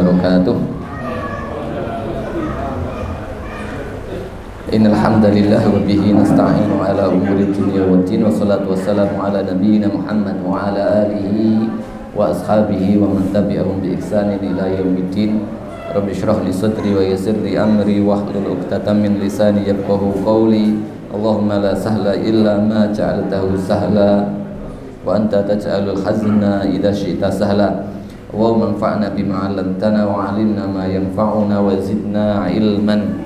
wabarakatuh. Innal hamdalillah wa bihi nasta'inu ala umuri dunya waddin, wassalatu wassalamu ala nabiyyina Muhammad wa ala alihi wa ashabihi wa man tabi'ahum bi ihsanin ila yaumiddin. Rabbi shrah li sadri wa yassir li amri wahlul 'uqdatam min lisani yafqahu qawli. Allahumma la sahla illa ma ja'altahu sahla wa anta taj'alul hazna idza syi'ta sahla. Allahumma anfa'na bima 'allamtana wa 'allimna ma yanfa'una wa zidna ilman.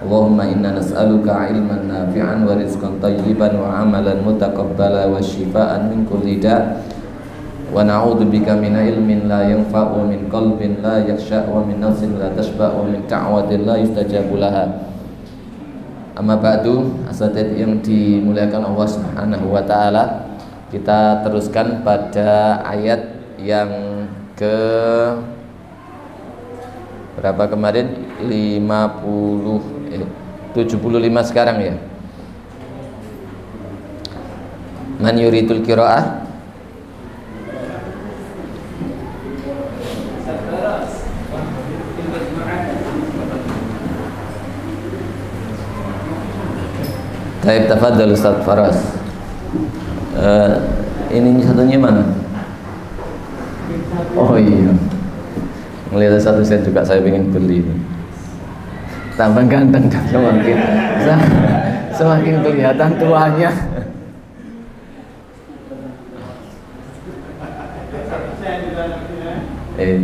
Allahumma inna nas'aluka ilman nafi'an wa rizqan tayyiban wa amalan mutaqabbala wa shifaan min kulli da' wa na'udzu bika min ilmin la yanfa'u, min qalbin la yakhsha, wa min nafsin la tashba', wa min da'watin la yustajabu laha. Amma ba'du, asatid yang dimuliakan Allah Subhanahu wa taala, kita teruskan pada ayat yang ke berapa kemarin? 75 sekarang ya. Man yuridul qiraah? Baik, tafadhal Ustaz Faras. Ini satunya mana? Oh iya. Melihat satu set juga saya ingin beli. Tambah ganteng dan semakin kelihatan tuanya.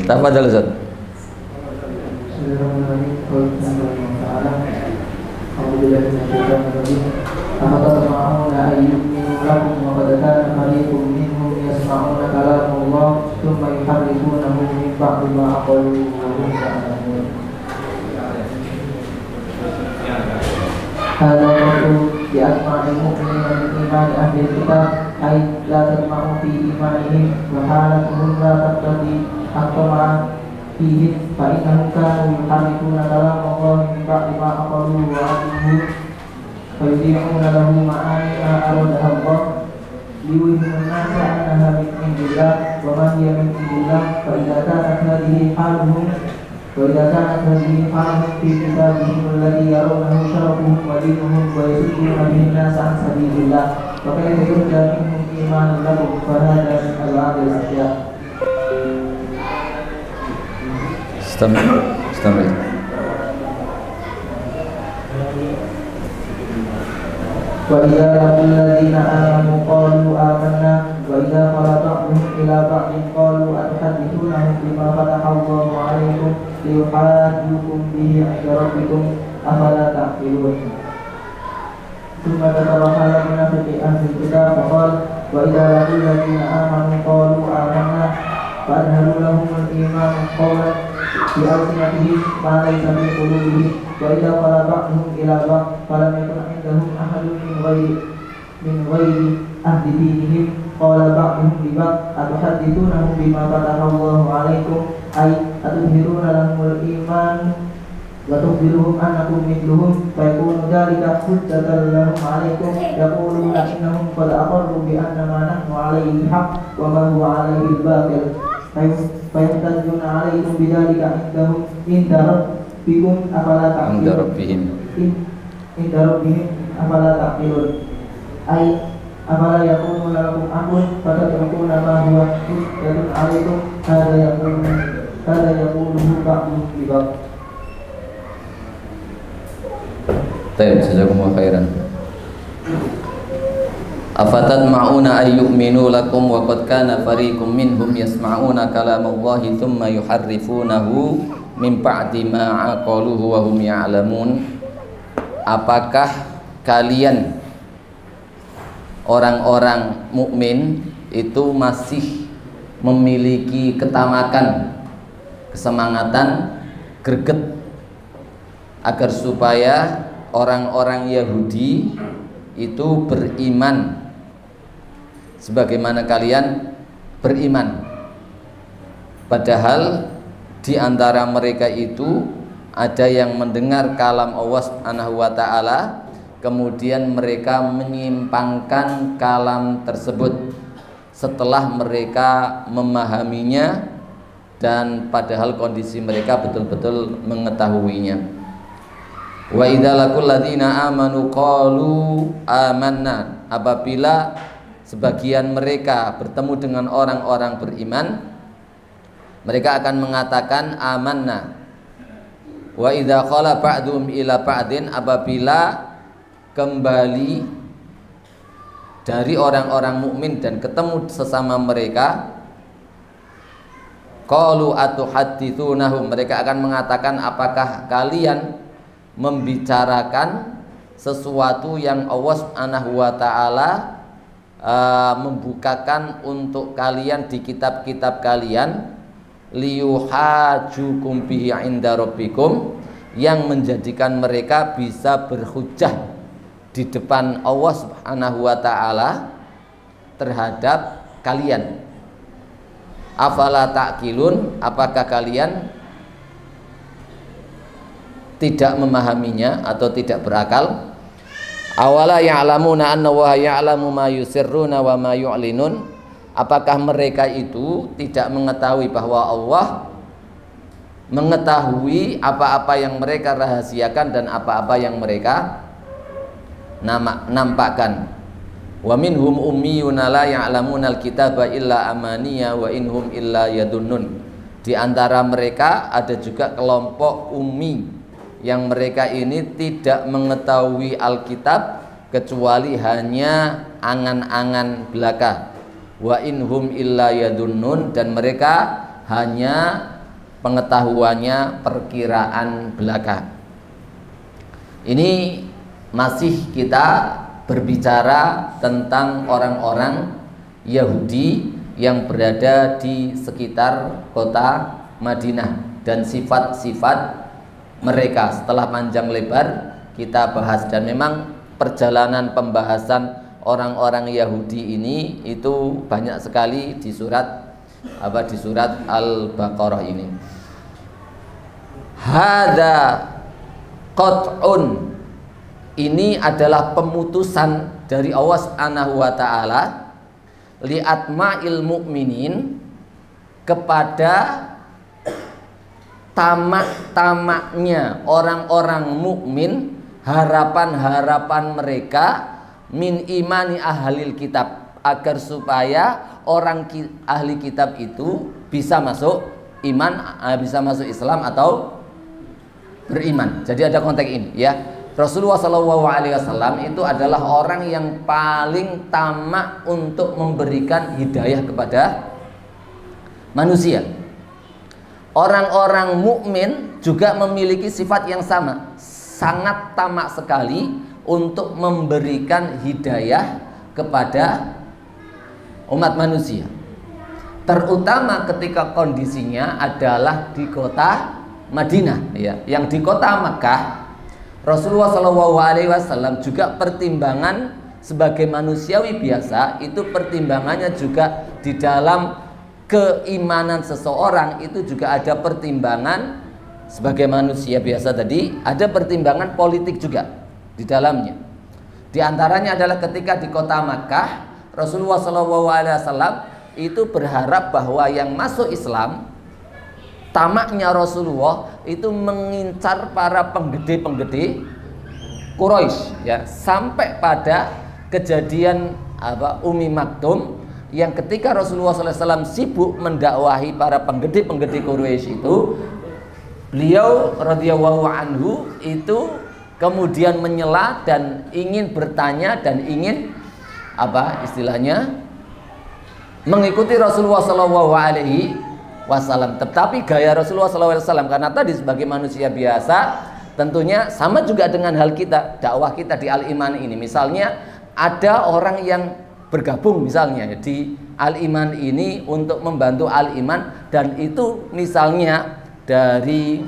Tafadhal Ustaz. Hada yaqulu bi asma'il mu'minina min imani ahli kitab ay la tasma'u fi imanihim wa halatuhum la taqtadi aqma fihi fa innahum kanu yuharrifuna kalam Allah min ba'di ma aqalu wa aqalu fa yudi'una lahu ma'ani ma arada Allah liwihim an-nasa annaha min indillah wa ma hiya min indillah fa idza kanat hadhihi haluhum وإذا كانت هذه حالهم في كتابهم الذي يرونه شرفهم ودينهم ويصدون به الناس عن سبيل الله فكيف يرجى منهم إيمان لهم فهذا من أبعاد الأشياء. استمر. وإذا لقوا الذين آمنوا قالوا آمنا وإذا خلا بعضهم إلى بعض قالوا أتحدثونهم بما فتح الله عليكم ليحاجوكم به عند ربكم أفلا تعقلون. ثم ذكر حال منافق أهل الكتاب فقال وإذا لقوا الذين آمنوا قالوا آمنا فأدهلوا لهم الإيمان قولا بألسنتهم ما ليس في قلوبهم وإذا خلا بعضهم إلى بعض فلم يكن عندهم أحد من غير أهل دينهم قال بعضهم لبعض أتحدثونهم بما فتح الله عليكم أي أتظهرون لهم الإيمان وتخبرهم أنكم مثلهم فيكون ذلك حجة لهم عليكم يقولون إنهم قد أقروا بأن ما نحن عليه الحق وما هو عليه الباطل فيحتجون عليكم بذلك عندهم عند ربكم أفلا تعقلون عند ربهم أفلا تعقلون أي أفلا يكون لكم أمر فتتركون ما هو حجة عليكم هذا يقوله بعضهم لبعض. Baik, jazakumullah khairan. Afatatma'una ay yu'minu lakum wa qad kana fariqum minhum yasma'una kalamallahi thumma yuharrifunahu min ba'di ma aqaluhu wa hum ya'lamun. Apakah kalian orang-orang mukmin itu masih memiliki ketamakan, kesemangatan, greget agar supaya orang-orang Yahudi itu beriman sebagaimana kalian beriman, padahal di antara mereka itu ada yang mendengar kalam Allah Subhanahu wa taala kemudian mereka menyimpangkan kalam tersebut setelah mereka memahaminya dan padahal kondisi mereka betul-betul mengetahuinya. Wa idza laqul ladzina amanu qalu amanna. Apabila sebagian mereka bertemu dengan orang-orang beriman, mereka akan mengatakan amanna. Wa idza khala ba'dhum ila ba'din. Apabila kembali dari orang-orang mukmin dan ketemu sesama mereka, qalu atuhadditsunahum, mereka akan mengatakan, apakah kalian membicarakan sesuatu yang Allah Subhanahu wa taala membukakan untuk kalian di kitab-kitab kalian, liyuhajukum bihi 'inda rabbikum, yang menjadikan mereka bisa berhujjah di depan Allah Subhanahu wa taala terhadap kalian. Afala ta'qilun, apakah kalian tidak memahaminya atau tidak berakal? Awala ya'lamuna anna wa ya'lamu ma yusirruna wa ma yu'linun, apakah mereka itu tidak mengetahui bahwa Allah mengetahui apa-apa yang mereka rahasiakan dan apa-apa yang mereka nampakkan. Wa minhum ummiyuna la ya'lamuna al-kitaba illa amaniya wa inhum illa yadunnun. Di antara mereka ada juga kelompok ummi yang mereka ini tidak mengetahui Alkitab kecuali hanya angan-angan belaka. Wa inhum illa yadunnun, dan mereka hanya pengetahuannya perkiraan belaka. Ini masih kita berbicara tentang orang-orang Yahudi yang berada di sekitar kota Madinah dan sifat-sifat mereka. Setelah panjang lebar kita bahas, dan memang perjalanan pembahasan orang-orang Yahudi ini itu banyak sekali di surat Al-Baqarah ini. Hadza qat'un, ini adalah pemutusan dari Allah Subhanahu wa taala li'atma'il mu'minin, kepada tamak-tamaknya orang-orang mukmin, harapan-harapan mereka min imani ahlil kitab, agar supaya orang ahli kitab itu bisa masuk iman, bisa masuk Islam atau beriman. Jadi ada konteks ini ya. Rasulullah SAW itu adalah orang yang paling tamak untuk memberikan hidayah kepada manusia. Orang-orang mukmin juga memiliki sifat yang sama, sangat tamak sekali untuk memberikan hidayah kepada umat manusia, terutama ketika kondisinya adalah di kota Madinah ya. Yang di kota Makkah, Rasulullah SAW juga pertimbangan sebagai manusiawi biasa, itu pertimbangannya juga di dalam keimanan seseorang, itu juga ada pertimbangan sebagai manusia biasa tadi, ada pertimbangan politik juga di dalamnya. Di antaranya adalah ketika di kota Makkah, Rasulullah SAW itu berharap bahwa yang masuk Islam, tamaknya Rasulullah itu mengincar para penggede-penggede Quraisy ya, sampai pada kejadian Ummi Maktum, yang ketika Rasulullah SAW sibuk mendakwahi para penggede-penggede Quraisy itu, beliau radhiyallahu anhu itu kemudian menyela dan ingin bertanya dan ingin istilahnya mengikuti Rasulullah SAW. Tetapi gaya Rasulullah SAW, karena tadi sebagai manusia biasa, tentunya sama juga dengan hal kita, dakwah kita di Al-Iman ini. Misalnya ada orang yang bergabung misalnya di Al-Iman ini untuk membantu Al-Iman, dan itu misalnya dari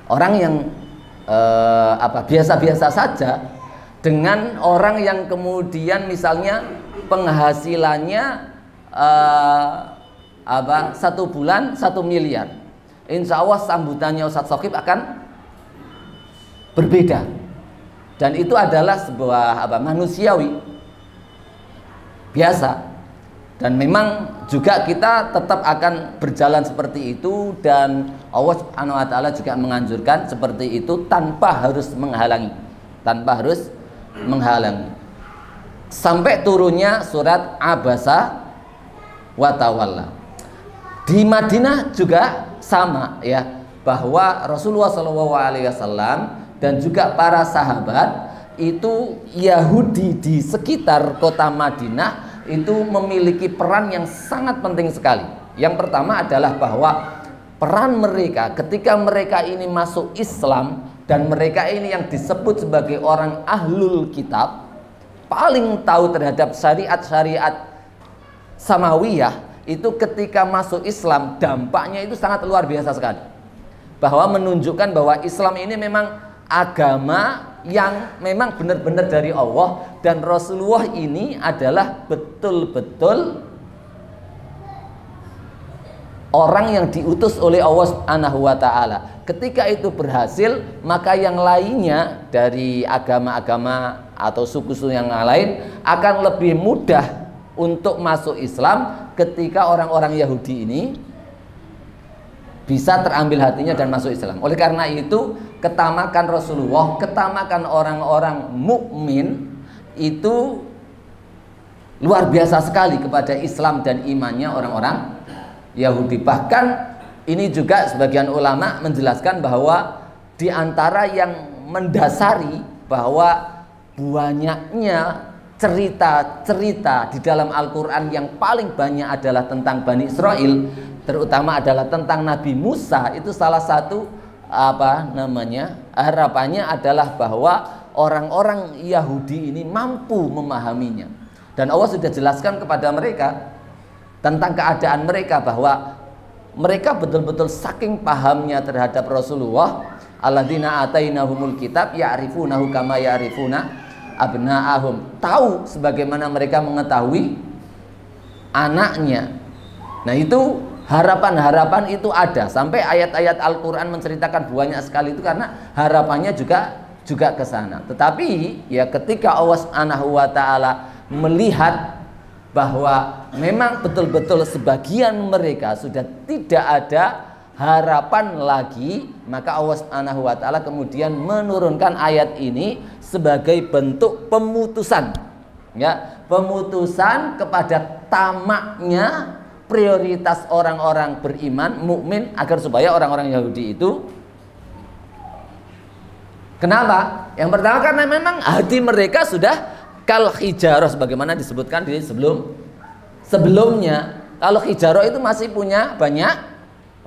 orang yang biasa-biasa saja, dengan orang yang kemudian misalnya penghasilannya 1 bulan 1 miliar, insya Allah sambutannya Ustadz Shokib akan berbeda. Dan itu adalah sebuah manusiawi biasa. Dan memang juga kita tetap akan berjalan seperti itu, dan Allah Subhanahu wa taala juga menganjurkan seperti itu tanpa harus menghalangi. Sampai turunnya surat Abasa wa Tawalla. Di Madinah juga sama ya, bahwa Rasulullah SAW dan juga para sahabat itu Yahudi di sekitar kota Madinah itu memiliki peran yang sangat penting sekali. Yang pertama adalah bahwa peran mereka ketika mereka ini masuk Islam, dan mereka ini yang disebut sebagai orang ahlul kitab, paling tahu terhadap syariat-syariat samawiyah, itu ketika masuk Islam dampaknya itu sangat luar biasa sekali. Bahwa menunjukkan bahwa Islam ini memang agama yang memang benar-benar dari Allah, dan Rasulullah ini adalah betul-betul orang yang diutus oleh Allah Subhanahu wa taala. Ketika itu berhasil, maka yang lainnya dari agama-agama atau suku-suku yang lain akan lebih mudah untuk masuk Islam ketika orang-orang Yahudi ini bisa terambil hatinya dan masuk Islam. Oleh karena itu, ketamakan Rasulullah, ketamakan orang-orang mukmin itu luar biasa sekali kepada Islam dan imannya orang-orang Yahudi. Bahkan ini juga sebagian ulama menjelaskan bahwa di antara yang mendasari bahwa banyaknya cerita-cerita di dalam Al-Quran yang paling banyak adalah tentang Bani Israel, terutama adalah tentang Nabi Musa, itu salah satu harapannya adalah bahwa orang-orang Yahudi ini mampu memahaminya, dan Allah sudah jelaskan kepada mereka tentang keadaan mereka, bahwa mereka betul-betul saking pahamnya terhadap Rasulullah, alladzina atainahumul kitab ya'rifunahu kama ya'rifuna abna'ahum, tahu sebagaimana mereka mengetahui anaknya. Nah, itu harapan-harapan itu ada, sampai ayat-ayat Al-Quran menceritakan banyak sekali itu, karena harapannya juga ke sana. Tetapi ya ketika Allah Subhanahu wa taala melihat bahwa memang betul-betul sebagian mereka sudah tidak ada harapan lagi, maka Allah Subhanahu wa taala kemudian menurunkan ayat ini sebagai bentuk pemutusan, ya, pemutusan kepada tamaknya prioritas orang-orang beriman mukmin, agar supaya orang-orang Yahudi itu, kenapa? Yang pertama karena memang hati mereka sudah kal hijarah, sebagaimana disebutkan di sebelumnya. Kalau hijarah itu masih punya banyak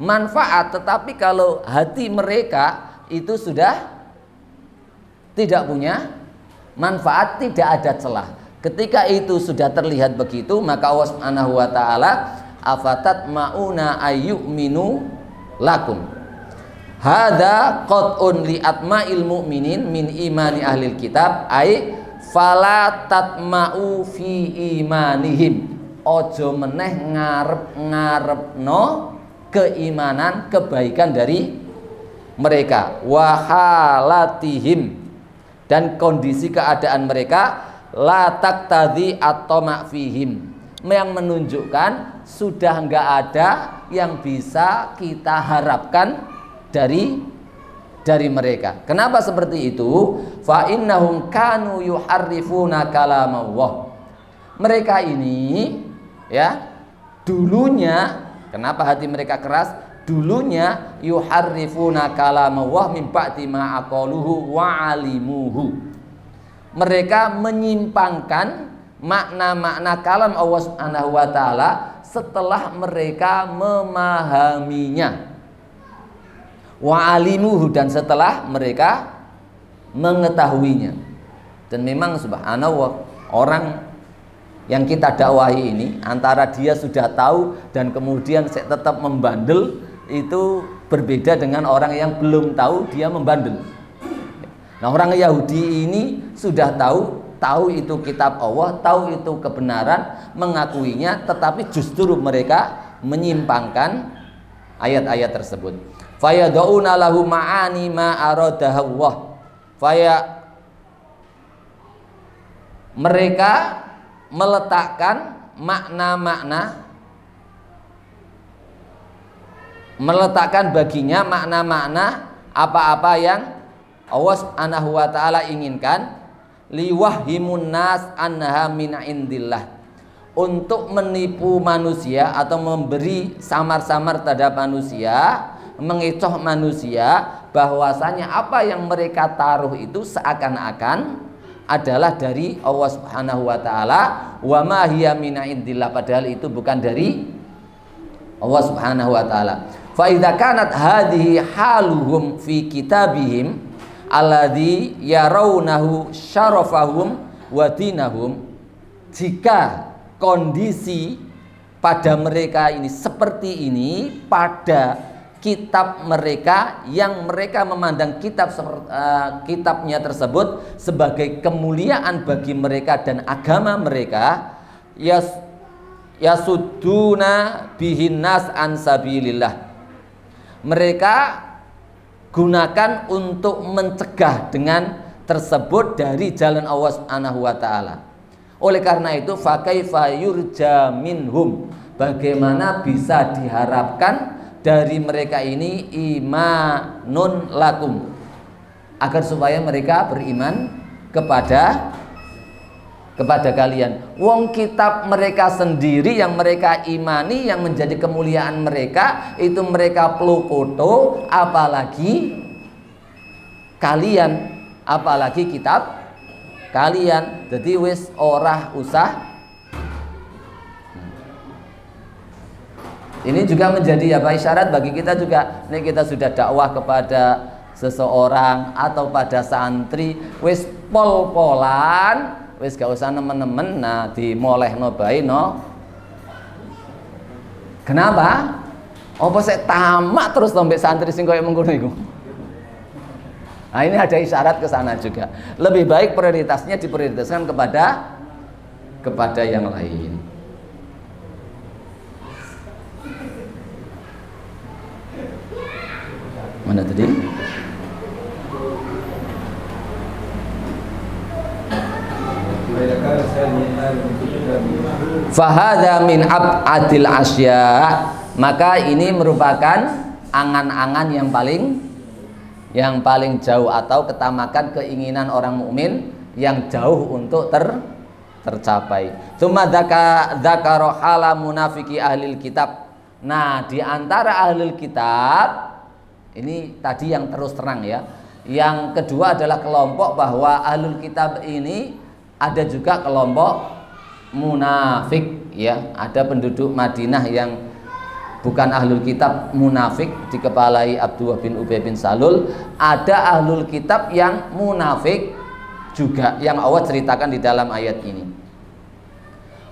manfaat, tetapi kalau hati mereka itu sudah tidak punya manfaat, tidak ada celah. Ketika itu sudah terlihat begitu, maka Allah Subhanahu wa taala, afatat mauna ayyuminu lakum hadza qat'un li atma'il mu'minin min imani ahlil kitab ay fala tatma'u fi imanihim, ojo meneh ngarep-ngarepno keimanan kebaikan dari mereka, wahalatihim, dan kondisi keadaan mereka, la taqtadhi at-tama' fihim, yang menunjukkan sudah enggak ada yang bisa kita harapkan dari mereka. Kenapa seperti itu? Fa innahum kanu yuharrifuna kalamullah. Mereka ini ya, dulunya, kenapa hati mereka keras? Dulunya yuharrifuna kalamullah min ba'di ma aqaluhu wa alimuhu. Mereka menyimpangkan makna-makna kalam Allah Subhanahu wa taala setelah mereka memahaminya. Wa alimuhu, dan setelah mereka mengetahuinya. Dan memang subhanallah, orang yang kita dakwahi ini, antara dia sudah tahu dan kemudian saya tetap membandel, itu berbeda dengan orang yang belum tahu dia membandel. Nah, orang Yahudi ini sudah tahu itu kitab Allah, tahu itu kebenaran, mengakuinya, tetapi justru mereka menyimpangkan ayat-ayat tersebut. Fayad'una lahu ma'ani ma aradahu Allah. Mereka meletakkan makna-makna meletakkan baginya makna-makna apa-apa yang Allah Subhanahu wa taala inginkan, liwahhimun nas annaha min indillah, untuk menipu manusia atau memberi samar-samar terhadap manusia, mengecoh manusia bahwasanya apa yang mereka taruh itu seakan-akan adalah dari Allah Subhanahu wa taala, wa ma hiya min indillah, padahal itu bukan dari Allah Subhanahu wa taala. Fa idza kanat hadhihi haluhum fi kitabihim alladhi yarawnahu syarafahum wa dinahum, jika kondisi pada mereka ini seperti ini pada kitab mereka yang mereka memandang kitabnya tersebut sebagai kemuliaan bagi mereka dan agama mereka, yasudduna bihin nas an sabilillah, mereka gunakan untuk mencegah dengan tersebut dari jalan Allah Subhanahu wa taala. Oleh karena itu, fa kaifa yurja minhum, bagaimana bisa diharapkan dari mereka ini imanun lakum, agar supaya mereka beriman kepada kalian. Wong kitab mereka sendiri yang mereka imani, yang menjadi kemuliaan mereka itu mereka pelukoto, apalagi kalian, apalagi kitab kalian. Jadi wis ora usah. Ini juga menjadi isyarat bagi kita juga. Ini kita sudah dakwah kepada seseorang atau pada santri, wis pol-polan, wis gak usah nemen-nemen, nah dimolehno bae no. Kenapa? Apa saya tamak terus tombek santri sing koyo mengkono iku? Nah, ini ada isyarat ke sana juga. Lebih baik prioritasnya diprioritaskan kepada yang lain. Mana tadi? Fahadha min ab'adil asya, maka ini merupakan angan-angan yang paling jauh atau ketamakan keinginan orang mukmin yang jauh untuk tercapai. Tsumma dzakara hala munafiki ahlil kitab. Nah, di antara ahlul kitab ini tadi yang terus terang ya. Yang kedua adalah kelompok bahwa ahlul kitab ini ada juga kelompok munafik ya. Ada penduduk Madinah yang bukan ahlul kitab, munafik, dikepalai Abdullah bin Ubay bin Salul. Ada ahlul kitab yang munafik juga, yang Allah ceritakan di dalam ayat ini.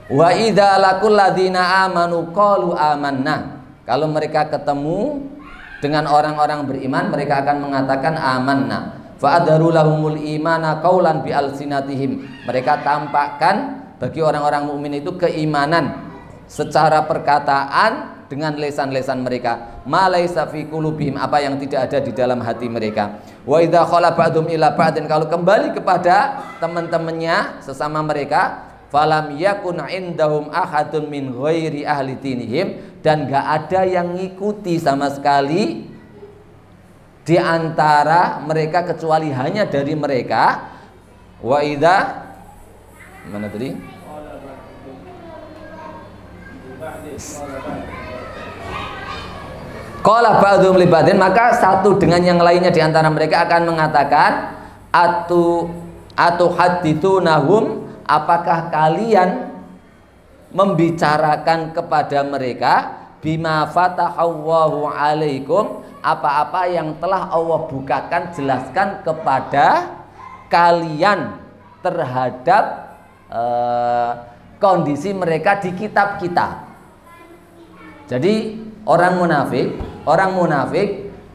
Wa idza laqul ladzina amanu qalu amanna. Kalau mereka ketemu dengan orang-orang beriman, mereka akan mengatakan amanna. Fa adharu lahumul imana qaulan bi alsinatihim. Mereka tampakkan bagi orang-orang mukmin itu keimanan secara perkataan dengan lesan-lesan mereka. Ma laisa fi qulubihim, apa yang tidak ada di dalam hati mereka. Wa idza khala ba'dhum ila ba'din, kalau kembali kepada teman-temannya sesama mereka, falam yakun indahum ahadun min ghairi ahli dinihim, dan gak ada yang ngikuti sama sekali di antara mereka kecuali hanya dari mereka. Wa idza, mana tadi? Qala ba'dhum li ba'din, maka satu dengan yang lainnya di antara mereka akan mengatakan atu haditsunahum, apakah kalian membicarakan kepada mereka bima fatahallahu alaikum, apa-apa yang telah Allah bukakan, jelaskan kepada kalian terhadap kondisi mereka di kitab kita. Jadi orang munafik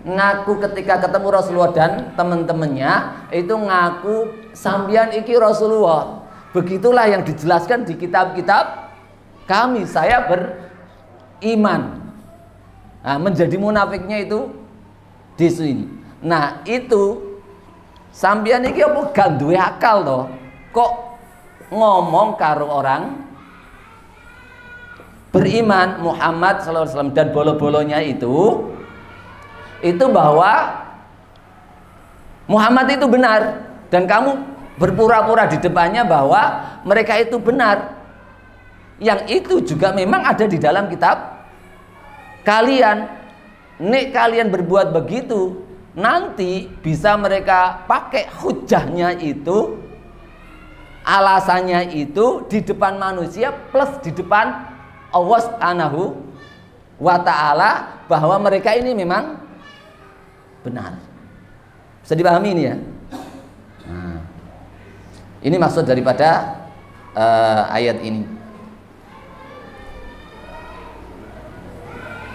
ngaku ketika ketemu Rasulullah dan teman-temannya itu ngaku sambian iki Rasulullah. Begitulah yang dijelaskan di kitab-kitab kami, saya beriman. Nah, menjadi munafiknya itu di sini. Nah, itu sambian iki apa gak duwe akal toh? Kok ngomong karo orang beriman Muhammad sallallahu alaihi wasallam dan bolo-bolonya itu itu bahwa Muhammad itu benar, dan kamu berpura-pura di depannya bahwa mereka itu benar. Yang itu juga memang ada di dalam kitab kalian. Nek kalian berbuat begitu, nanti bisa mereka pakai hujahnya itu, alasannya itu di depan manusia plus di depan Allah Subhanahu wa ta'ala, bahwa mereka ini memang benar. Bisa dipahami ini ya? Nah, ini maksud daripada ayat ini.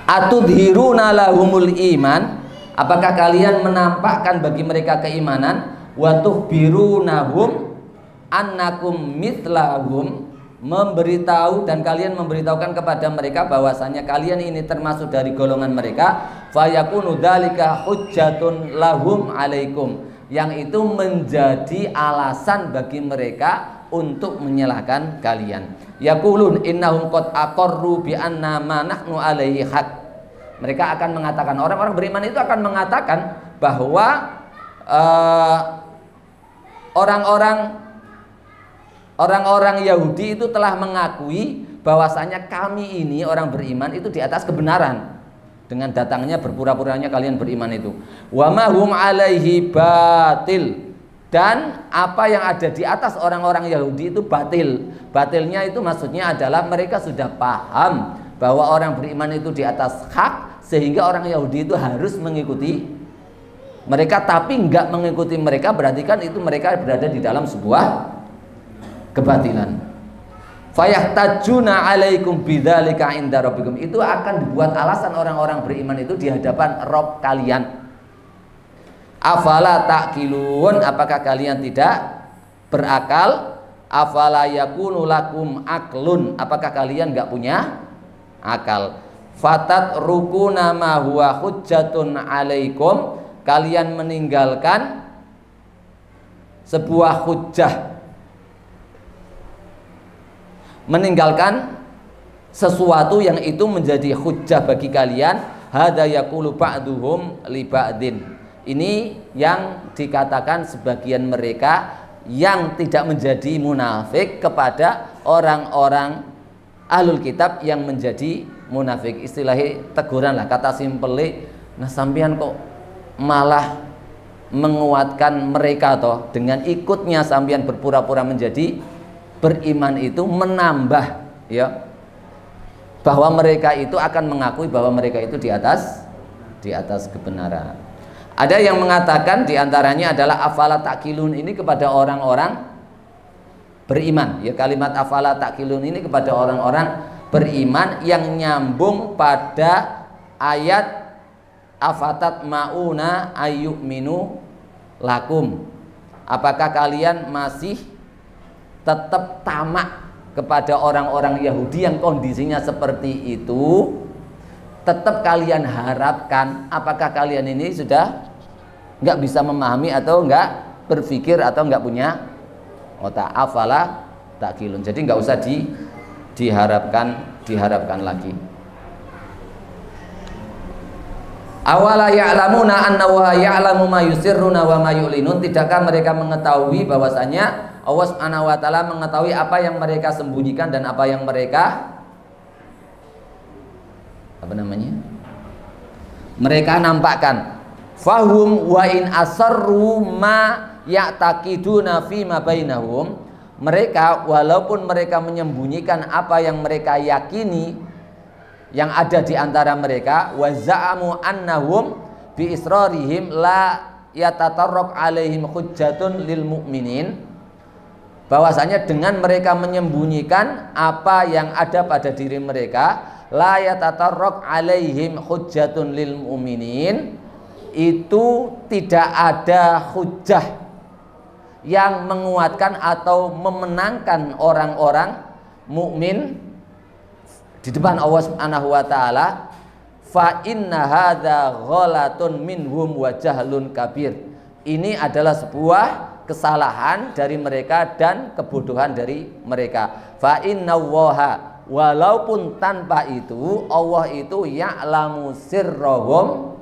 Atudhiruna lahumul iman, apakah kalian menampakkan bagi mereka keimanan? Wa tuhbirunahum annakum mithlahum, memberitahu dan kalian memberitahukan kepada mereka bahwasanya kalian ini termasuk dari golongan mereka. Fayakunu dzalika hujjatun lahum alaikum, yang itu menjadi alasan bagi mereka untuk menyalahkan kalian. Yaqulun innahum qad aqarru bi anna ma nahnu alaihi haq. Mereka akan mengatakan, orang-orang beriman itu akan mengatakan bahwa orang-orang Yahudi itu telah mengakui bahwasanya kami ini orang beriman itu di atas kebenaran dengan datangnya berpura-puranya kalian beriman itu. Wa ma hum alaihi batil, dan apa yang ada di atas orang-orang Yahudi itu batil. Batilnya itu maksudnya adalah mereka sudah paham bahwa orang beriman itu di atas hak, sehingga orang Yahudi itu harus mengikuti mereka. Tapi enggak mengikuti mereka berarti kan itu mereka berada di dalam sebuah kebatilan. Fayahtajuna alaikum bidzalika inda rabbikum, itu akan dibuat alasan orang-orang beriman itu di hadapan Rabb kalian. Afala ta'qilun, apakah kalian tidak berakal? Afala yakunu lakum aklun, apakah kalian enggak punya akal? Fatat rukuna ma huwa hujjatun alaikum, kalian meninggalkan sebuah hujjah, meninggalkan sesuatu yang itu menjadi hujjah bagi kalian. Hada yaqulu ba'duhum li ba'din, ini yang dikatakan sebagian mereka yang tidak menjadi munafik kepada orang-orang ahlul kitab yang menjadi munafik. Istilahnya teguran lah, kata simpelnya, nah sampean kok malah menguatkan mereka toh, dengan ikutnya sampean berpura-pura menjadi beriman itu menambah ya, bahwa mereka itu akan mengakui bahwa mereka itu di atas kebenaran. Ada yang mengatakan diantaranya adalah afala ta'qilun ini kepada orang-orang beriman ya, kalimat afala ta'qilun ini kepada orang-orang beriman yang nyambung pada ayat afatat mauna ayyuminu lakum, apakah kalian masih tetap tamak kepada orang-orang Yahudi yang kondisinya seperti itu, tetap kalian harapkan? Apakah kalian ini sudah nggak bisa memahami atau nggak berpikir atau nggak punya otak? Afala ta'qilun, jadi nggak usah diharapkan lagi. Awala ya'lamuna annahu ya'lamu ma yusirruna wa ma yu'linun, tidakkah mereka mengetahui bahwasanya Allah Subhanahu wa taala mengetahui apa yang mereka sembunyikan dan apa yang mereka mereka nampakkan. Fahum wa in asarru ma ya'taqiduna fi ma bainahum, mereka walaupun mereka menyembunyikan apa yang mereka yakini yang ada di antara mereka, wa za'amu annahum bi israrihim la yatatarraq alaihim hujjatun lil mu'minin, bahwasanya dengan mereka menyembunyikan apa yang ada pada diri mereka, la yatatarraq alaihim hujjatun lil mu'minin, itu tidak ada hujjah yang menguatkan atau memenangkan orang-orang mukmin di depan Allah Subhanahu wa taala. Fa inna hadza ghalatun minhum wa jahlun kabir, ini adalah sebuah kesalahan dari mereka dan kebodohan dari mereka. Fa innallaha, walaupun tanpa itu Allah itu ya'lamu sirrahum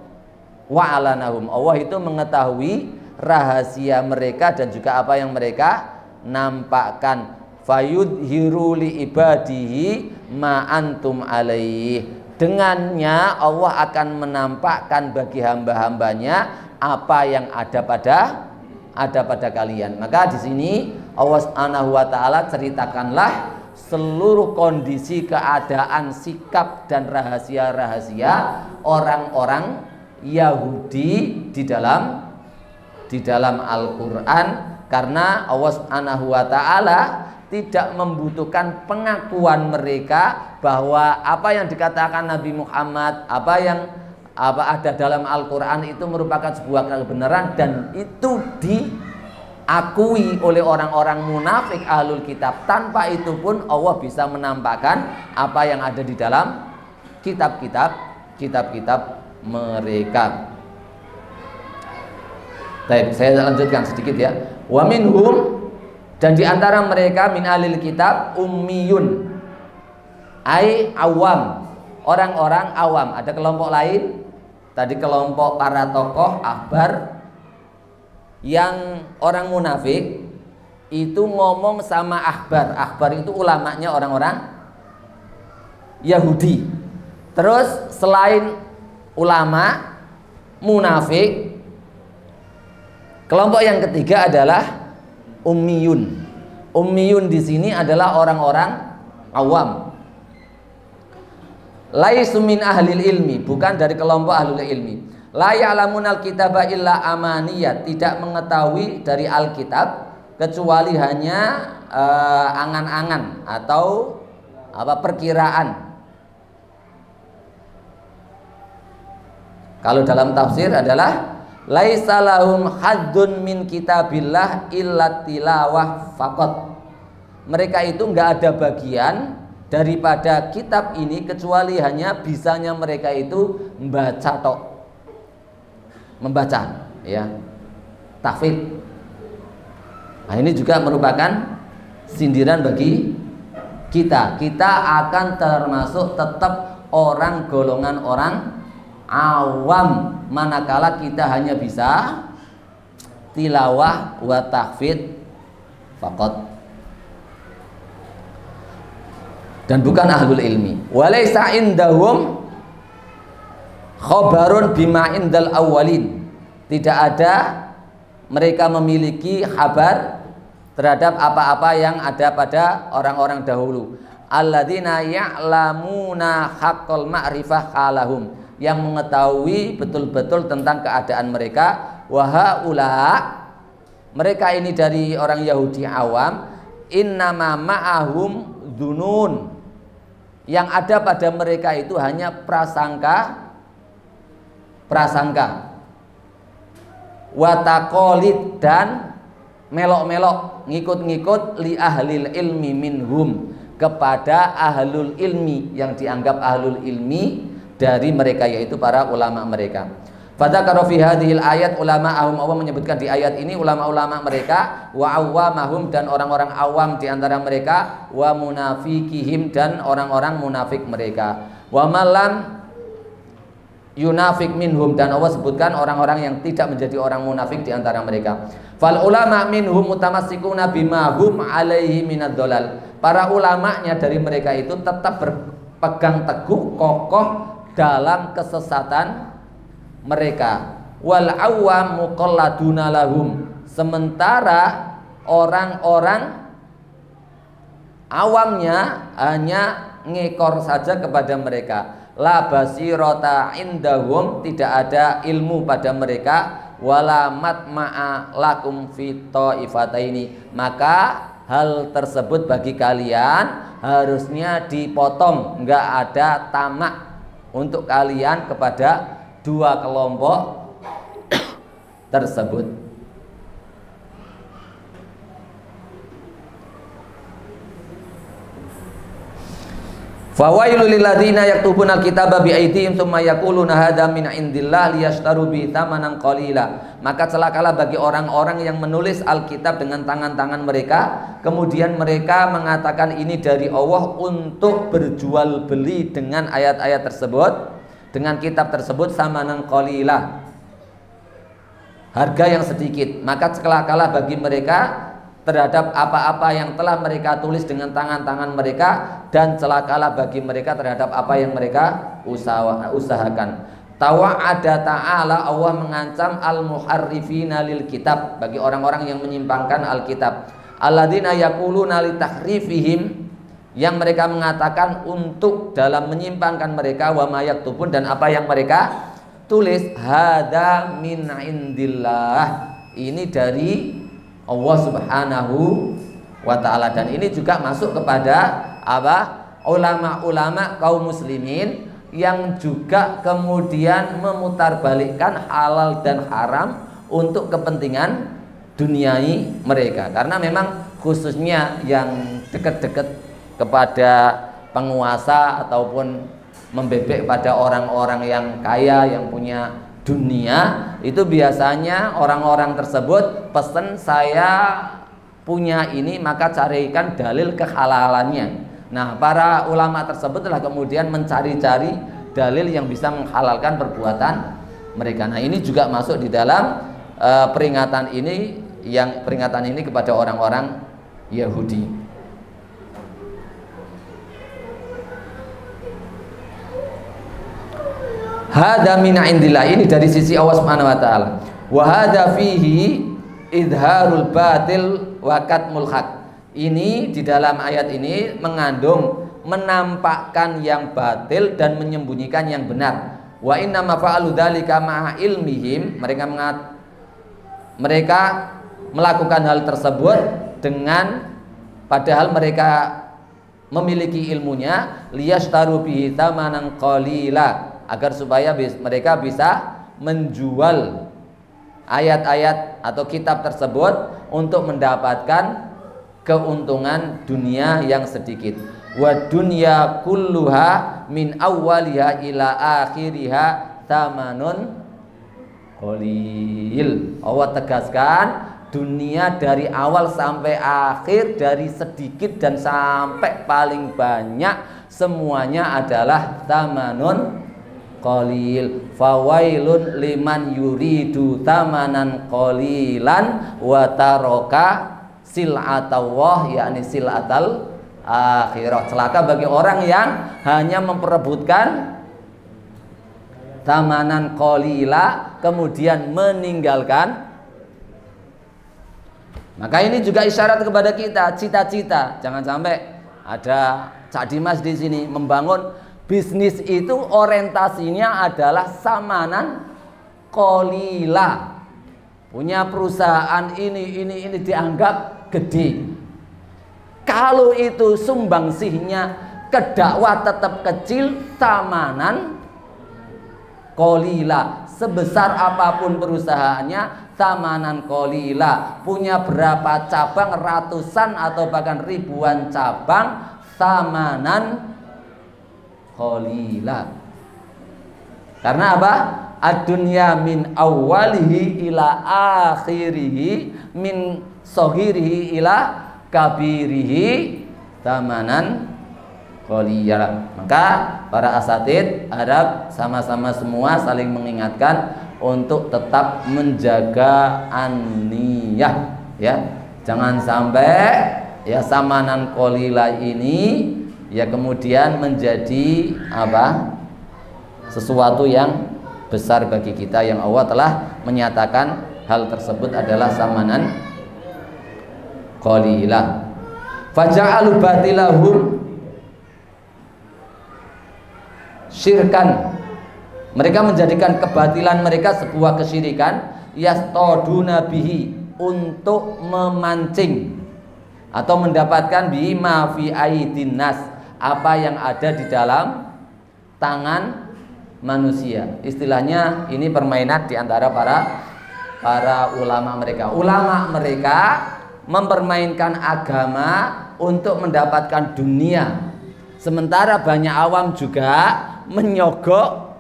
wa alanahum. Allah itu mengetahui rahasia mereka dan juga apa yang mereka nampakkan. Fayudhiru li ibadihi ma antum alaih. Dengannya Allah akan menampakkan bagi hamba-hambanya apa yang ada pada kalian. Maka di sini Allah Subhanahu wa taala ceritakanlah seluruh kondisi, keadaan, sikap dan rahasia-rahasia orang-orang Yahudi di dalam Al-Qur'an, karena Allah Subhanahu wa taala tidak membutuhkan pengakuan mereka bahwa apa yang dikatakan Nabi Muhammad, apa ada dalam Al-Qur'an itu merupakan sebuah kebenaran dan itu diakui oleh orang-orang munafik ahlul kitab. Tanpa itu pun Allah bisa menampakkan apa yang ada di dalam kitab-kitab mereka. Baik, saya lanjutkan sedikit ya. Wa minhum, dan di antara mereka min ahlil kitab ummiyun, ai awam, orang-orang awam. Ada kelompok lain, tadi kelompok para tokoh ahbar, yang orang munafik itu ngomong sama ahbar. Ahbar itu ulamanya orang-orang Yahudi. Terus selain ulama munafik, kelompok yang ketiga adalah ummiyun. Ummiyun di sini adalah orang-orang awam. Laisu min ahlil ilmi, bukan dari kelompok ahlul ilmi. La ya'lamunal kitaba illa amaniyat, tidak mengetahui dari Alkitab kecuali hanya angan-angan atau perkiraan. Kalau dalam tafsir adalah laisa lahum haddun min kitabillah illa tilawah faqat. Mereka itu enggak ada bagian daripada kitab ini kecuali hanya bisanya mereka itu membaca ya, tahfidz. Nah, ini juga merupakan sindiran bagi kita. Kita akan termasuk tetap golongan orang awam manakala kita hanya bisa tilawah wa tahfidz faqat, dan bukan ahlul ilmi. Walaysa indahum khabarun bima indal awwalin, tidak ada mereka memiliki kabar terhadap apa-apa yang ada pada orang-orang dahulu. Alladzina ya'lamuna haqqal ma'rifah halahum, yang mengetahui betul-betul tentang keadaan mereka. Wahaula, mereka ini dari orang Yahudi awam, innama ma'ahum dzunun, yang ada pada mereka itu hanya prasangka wataqolid, dan melok-melok, ngikut-ngikut li ahlil ilmi minhum, kepada ahlul ilmi, yang dianggap ahlul ilmi dari mereka, yaitu para ulama mereka. Fadzakara fi hadhil ayat ulama'ahum, Allah menyebutkan di ayat ini ulama-ulama mereka, wa awwamahum, dan orang-orang awam di antara mereka, wa munafikihim, dan orang-orang munafik mereka, wa malam yunafik minhum, dan Allah sebutkan orang-orang yang tidak menjadi orang munafik di antara mereka. Fal ulama minhum mutamassikuna bima hum alaihi minad dhalal, para ulamanya dari mereka itu tetap berpegang teguh kokoh dalam kesesatan mereka. Wal awam muqalladuna lahum, sementara orang-orang awamnya hanya ngekor saja kepada mereka. La basirata indahum, tidak ada ilmu pada mereka. Wala matma'a lakum fi ta'ifataini, maka hal tersebut bagi kalian harusnya dipotong, enggak ada tamak untuk kalian kepada dua kelompok tersebut. Fawailul lil ladzina yaktubuna al-kitaba bi aydihim tsumma yaquluna hadza min indillah liyashtaru bi tsamanan qalila. Maka celakalah bagi orang-orang yang menulis Alkitab dengan tangan-tangan mereka, kemudian mereka mengatakan ini dari Allah untuk berjual beli dengan ayat-ayat tersebut, dengan kitab tersebut, samanan qalila, harga yang sedikit, maka celakalah bagi mereka terhadap apa-apa yang telah mereka tulis dengan tangan-tangan mereka, dan celakalah bagi mereka terhadap apa yang mereka usahakan. Tawa'ada ta'ala, Allah mengancam al-muharrifina lil kitab, bagi orang-orang yang menyimpangkan Alkitab. Alladzina yaquluna li tahrifihim, yang mereka mengatakan untuk dalam menyimpangkan mereka, wa ma yaktubun, dan apa yang mereka tulis, hada min indillah, ini dari Allah Subhanahu wa ta'ala. Dan ini juga masuk kepada apa? Ulama-ulama kaum muslimin yang juga kemudian memutarbalikkan halal dan haram untuk kepentingan duniai mereka. Karena memang khususnya yang dekat-dekat kepada penguasa ataupun membebek pada orang-orang yang kaya, yang punya dunia, itu biasanya orang-orang tersebut pesan, saya punya ini maka carikan dalil kehalalannya. Nah, para ulama tersebut telah kemudian mencari-cari dalil yang bisa menghalalkan perbuatan mereka. Nah, ini juga masuk di dalam peringatan ini, yang peringatan ini kepada orang-orang Yahudi. Hada min indillah, ini dari sisi Allah Subhanahu wa taala. Wa hada fihi idharul batil wa katmul haq. Ini di dalam ayat ini mengandung menampakkan yang batil dan menyembunyikan yang benar. Wa inna ma fa'alu dzalika ma'a ilmihim, mereka melakukan hal tersebut dengan padahal mereka memiliki ilmunya, liyashtaru bihi tsamanan qalila, agar supaya mereka bisa menjual ayat-ayat atau kitab tersebut untuk mendapatkan keuntungan dunia yang sedikit. Wa dunya kulluha min awwaliha ila akhiriha thamanun qalil. Allah tegaskan, dunia dari awal sampai akhir, dari sedikit dan sampai paling banyak, semuanya adalah thamanun qalil. Fawailun liman yuridu tamanan qalilan wa taraka sil'atawah, yakni sil'atal akhirah. Celaka bagi orang yang hanya memperebutkan tamanan qalila kemudian meninggalkan. Maka ini juga isyarat kepada kita, cita-cita. Jangan sampai ada Cak Dimas di sini membangun bisnis itu orientasinya adalah samanan qalila. Punya perusahaan ini dianggap gede. Kalau itu sumbangsihnya ke dakwah tetap kecil, tamanan qalila. Sebesar apapun perusahaannya, tamanan qalila. Punya berapa cabang, ratusan atau bahkan ribuan cabang, tamanan qalila. Karena apa? Ad-dunya min awwalihi ila akhirihi, min sohirihi ila kabirihi tamanan qalila. Maka para asatid Arab sama-sama semua saling mengingatkan untuk tetap menjaga an-niyah, ya. Jangan sampai ya samanan qalila ini ya kemudian menjadi apa? Sesuatu yang besar bagi kita, yang Allah telah menyatakan hal tersebut adalah samanan qalila. Faja'alu batilahum syirkan. Mereka menjadikan kebatilan mereka sebuah kesyirikan, yastaduna bihi, untuk memancing atau mendapatkan bihi ma fi aidin nas, apa yang ada di dalam tangan manusia. Istilahnya ini permainan di antara para ulama mereka. Ulama mereka mempermainkan agama untuk mendapatkan dunia, sementara banyak awam juga menyogok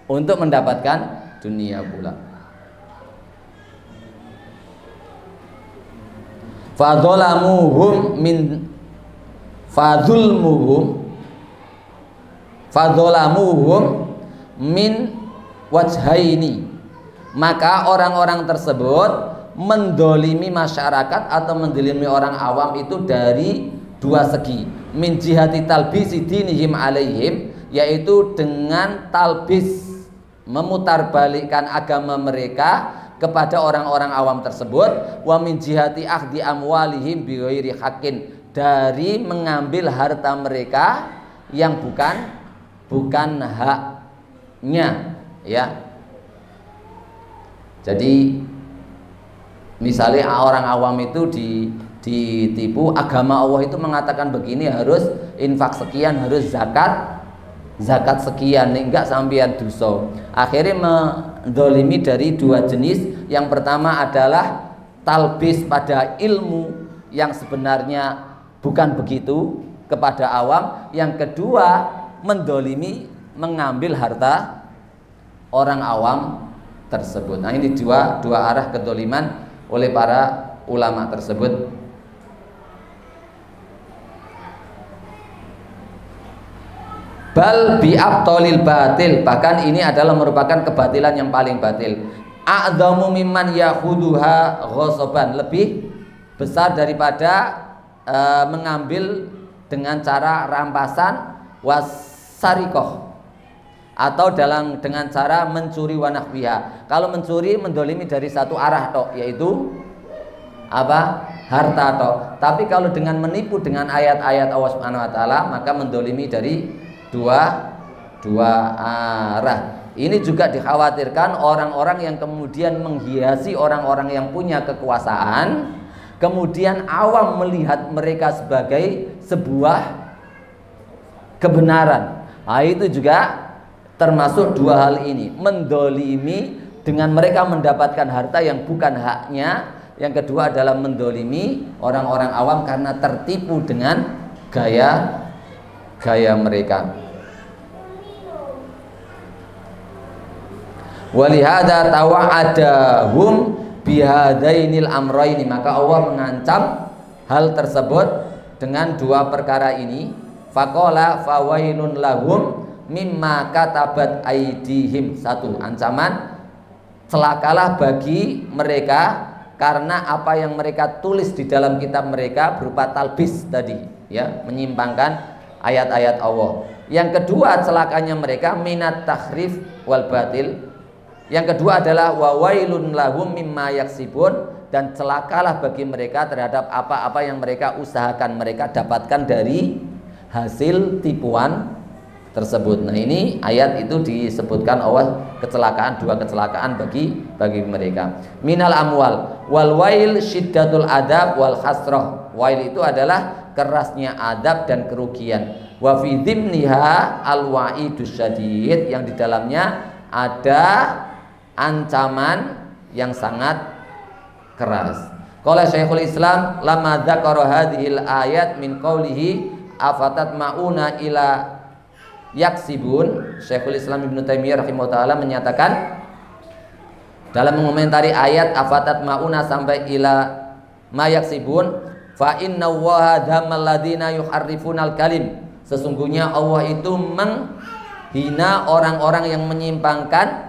untuk mendapatkan dunia pula. Fadzalamuhum min fadzalamuhum min wajhaini. maka orang-orang tersebut mendolimi masyarakat atau mendolimi orang awam itu dari dua segi. Min jihati talbisi dinihim alaihim, yaitu dengan talbis, memutarbalikkan agama mereka kepada orang-orang awam tersebut. Wa min jihati akhdi amwalihim bighairi haqqin, dari mengambil harta mereka yang bukan haknya, ya. Jadi misalnya orang awam itu ditipu, agama Allah itu mengatakan begini, harus infak sekian, harus zakat sekian, enggak sampean dosa. Akhirnya mendolimi dari dua jenis. Yang pertama adalah talbis pada ilmu yang sebenarnya bukan begitu kepada awam. Yang kedua mendolimi, mengambil harta orang awam tersebut. Nah, ini dua arah kedoliman oleh para ulama tersebut. Bal bi'abtolil batil, bahkan ini adalah merupakan kebatilan yang paling batil. A'dhamu mimman yahuduha ghosoban, lebih besar daripada mengambil dengan cara rampasan, wasarikoh, atau dengan cara mencuri wanahwiha. Kalau mencuri mendolimi dari satu arah tok, yaitu apa? Harta tok. Tapi kalau dengan menipu dengan ayat-ayat Allah Subhanahu wa taala, maka mendolimi dari dua arah. Ini juga dikhawatirkan orang-orang yang kemudian menghiasi orang-orang yang punya kekuasaan, kemudian awam melihat mereka sebagai sebuah kebenaran. Nah, itu juga termasuk dua hal ini, mendolimi dengan mereka mendapatkan harta yang bukan haknya. Yang kedua adalah mendolimi orang-orang awam karena tertipu dengan gaya mereka. Walihada tawa'adahum bihadainil amraini, maka Allah mengancam hal tersebut dengan dua perkara ini. Faqala fawailun lahum mimma katabat aidihim. Satu, ancaman celakalah bagi mereka karena apa yang mereka tulis di dalam kitab mereka berupa talbis tadi, ya, menyimpangkan ayat-ayat Allah. Yang kedua celakanya mereka minat tahrif wal batil. Yang kedua adalah wawailun lahum mimma yaksibun, dan celakalah bagi mereka terhadap apa-apa yang mereka usahakan, mereka dapatkan dari hasil tipuan tersebut. Nah, ini ayat itu disebutkan Allah dua kecelakaan bagi mereka. Minal amwal wal wail syiddatul adab wal khasrah. Wail itu adalah kerasnya adab dan kerugian. Wa fi dhimniha al wa'idus syadid, yang di dalamnya ada ancaman yang sangat keras. Qala Syekhul Islam lamma dzakara hadhil ayat min qawlihi afatat mauna ila yaksibun. Syekhul Islam Ibnu Taimiyah rahimahullah menyatakan dalam mengomentari ayat afatat mauna sampai ila ma yaksibun, fa inna waha dhammal ladina yuharrifunal kalim, sesungguhnya Allah itu menghina orang-orang yang menyimpangkan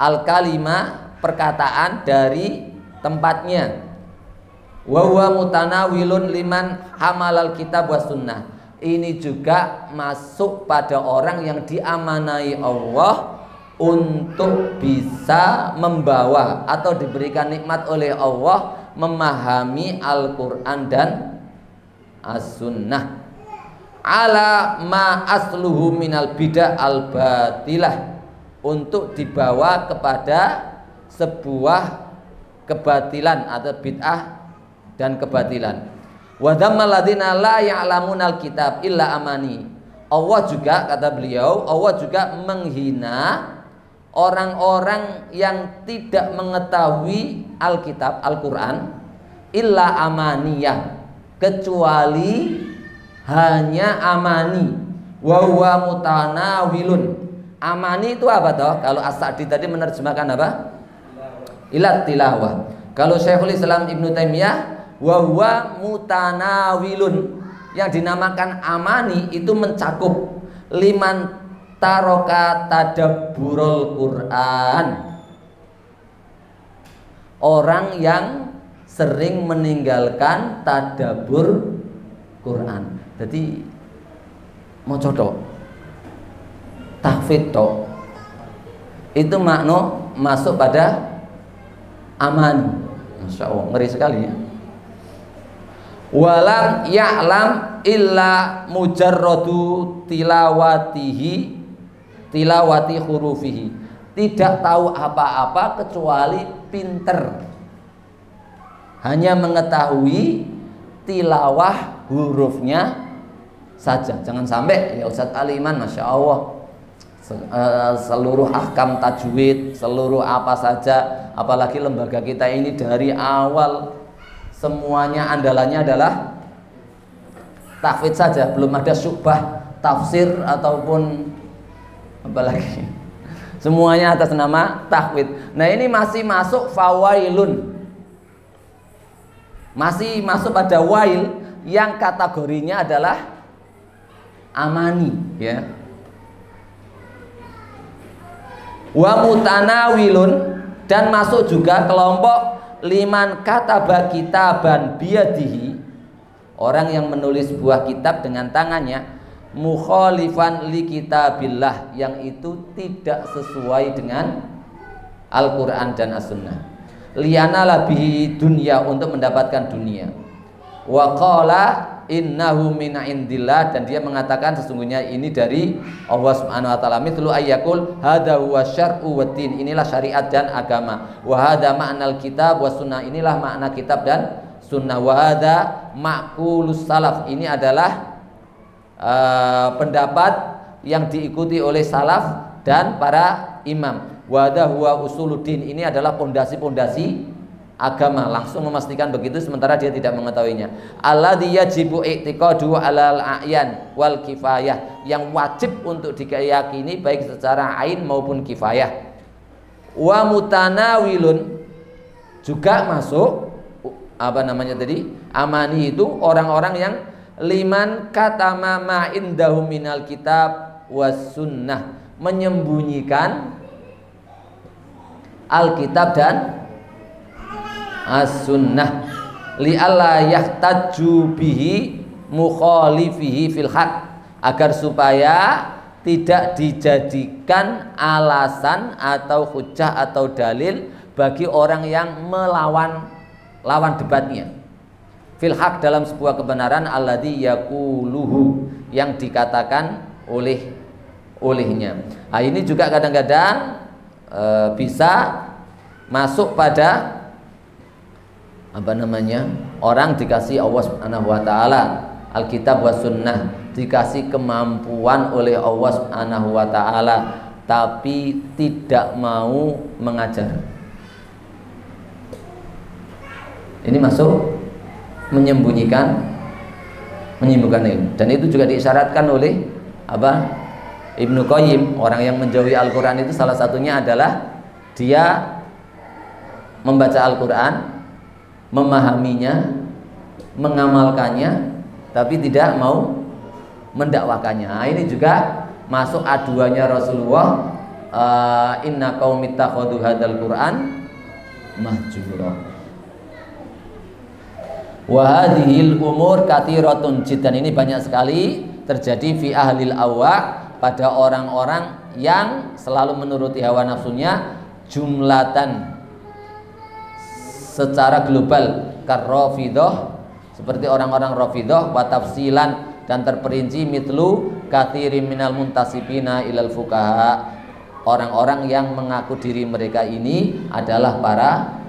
al-kalima, perkataan dari tempatnya. Wa huwa mutanawilun liman hamalal kitab was sunnah. Ini juga masuk pada orang yang diamanai Allah untuk bisa membawa atau diberikan nikmat oleh Allah memahami Al-Quran dan As-Sunnah ala ma asluhu minal bid'ah al-batilah, untuk dibawa kepada sebuah kebatilan atau bid'ah dan kebatilan. Wa dzammal ladzina la ya'lamunal kitab illa amani. Allah juga, kata beliau, Allah juga menghina orang-orang yang tidak mengetahui Alkitab, Al-Quran, illa amaniyah, kecuali hanya amani. Wa huwa mutanawilun. Amani itu apa toh? Kalau As-Sa'di tadi menerjemahkan apa? Ilat tilawah. Kalau Syekhul Islam Ibnu Taimiyah wa huwa mutanawilun, yang dinamakan amani itu mencakup liman taroka tadabburul Quran, orang yang sering meninggalkan tadabbur Quran. Jadi maca tok, tahfidz tok, itu makna masuk pada amani. Masya Allah, ngeri sekali ya. Walam ya'lam illa mujarradu tilawati hurufihi. Tidak tahu apa-apa kecuali pinter, hanya mengetahui tilawah hurufnya saja. Jangan sampai ya Ustadz Aliman, Masya Allah, seluruh ahkam tajwid, seluruh apa saja, apalagi lembaga kita ini dari awal semuanya andalannya adalah tahfidz saja, belum ada syubhah tafsir ataupun apalagi, semuanya atas nama tahfidz. Nah ini masih masuk fawailun, masih masuk pada wail yang kategorinya adalah amani ya. Wa mutanawilun, dan masuk juga kelompok liman kataba kitaban biyadihi, orang yang menulis sebuah kitab dengan tangannya, mukhalifan li kitabillah, yang itu tidak sesuai dengan Al-Quran dan As-Sunnah, liyana labihi dunia, untuk mendapatkan dunia. Wa qala innahu min indillah, dan dia mengatakan sesungguhnya ini dari Allah Subhanahu wa taala. Mithlu ayyakul hadza huwa syar'u wad din, inilah syariat dan agama. Wa hadza ma'nal kitab was sunnah, inilah makna kitab dan sunnah. Wa hadza ma'qulus salaf, ini adalah pendapat yang diikuti oleh salaf dan para imam. Wa hadza huwa usuluddin, ini adalah pondasi-pondasi agama. Langsung memastikan begitu sementara dia tidak mengetahuinya. Alladzi yajibu i'tiqadu 'alal a'yan wal kifayah, yang wajib untuk diyakini baik secara ain maupun kifayah. Wa mutanawilun, juga masuk apa namanya tadi, amani itu orang-orang yang liman katama ma indahum minal kitab was sunnah, menyembunyikan Alkitab dan As-Sunnah, li'alla yahtaju bihi mukhalifihi fil haq, agar supaya tidak dijadikan alasan atau hujah atau dalil bagi orang yang lawan debatnya fil haq, dalam sebuah kebenaran, alladzi yaquluhu, yang dikatakan olehnya. Nah, ini juga kadang-kadang bisa masuk pada apa namanya, orang dikasih Allah Subhanahu wa taala Alkitab wa sunnah, dikasih kemampuan oleh Allah Subhanahu wa taala, tapi tidak mau mengajar. Ini masuk menyembunyikan ilmu, dan itu juga diisyaratkan oleh apa, Ibnu Qayyim. Orang yang menjauhi Al-Quran itu salah satunya adalah dia membaca Al-Quran, memahaminya, mengamalkannya, tapi tidak mau mendakwakannya. Nah, ini juga masuk aduannya Rasulullah, inna qaumi ittakhadhu hadzal Qur'an mahjura. Wa hadhil umur katsiratun jiddan, ini banyak sekali terjadi fi ahlil awwa, pada orang-orang yang selalu menuruti hawa nafsunya, jumlatan, secara global, karrafidah, seperti orang-orang Rafidah, wa tafsilan, dan terperinci, mitlu katsirin minal muntasibina ilal fuqaha, orang-orang yang mengaku diri mereka ini adalah para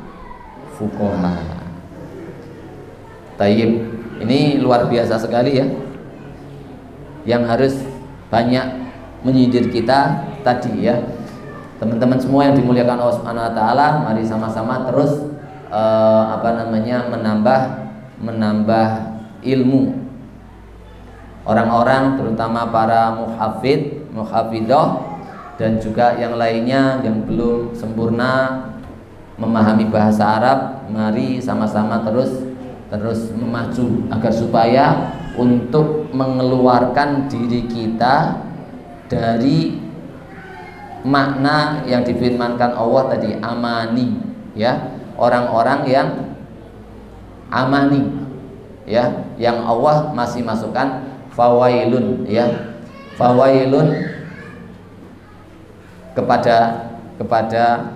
fuqaha. Tayyib, ini luar biasa sekali ya, yang harus banyak menyindir kita tadi ya. Teman-teman semua yang dimuliakan Allah Subhanahu wa taala, mari sama-sama terus menambah ilmu. Orang-orang terutama para muhafidhah dan juga yang lainnya yang belum sempurna memahami bahasa Arab, mari sama-sama terus memacu agar supaya untuk mengeluarkan diri kita dari makna yang difirmankan Allah tadi, amani ya. orang-orang yang amani, ya, yang Allah masih masukkan fawailun, ya, fawailun kepada